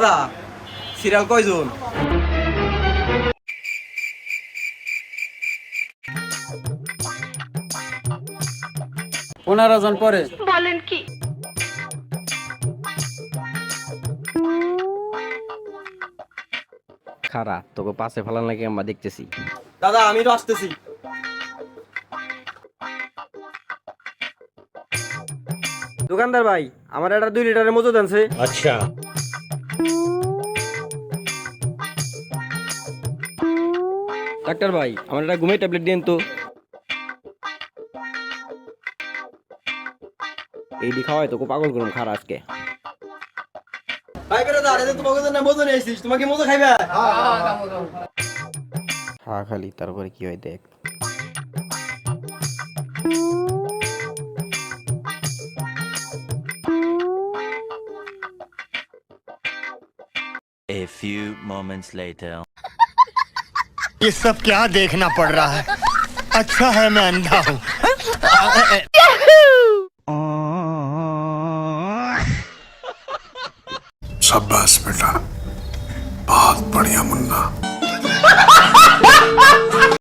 দাদা সিরিয়াল কয়জন? পনেরো জন পরে। বলেন কি? খারা তোকে পাশে ফেলান লাগে আমরা দেখতেছি। দাদা আমি তো আসতেছি। দোকানদার ভাই আমার একটা 2 লিটারের মজুদ আছে। अच्छा। ডাক্তার ভাই আমার একটা ঘুমের ট্যাবলেট দিন তো। এই দি খাওয়াই তোকে পাগল করুম খারা আজকে। ভাই বেরোদার এদের তোমাকে জন্য মজু নিয়ে আসিস, তোমাকে মজু খাইবে? হ্যাঁ খালি তারপরে কি হয় দেখ। A few moments later. ये सब क्या देखना पड़ रहा है? अच्छा है मैं अंधा हूँ। शाबाश बेटा, बहुत बढ़िया मुन्ना।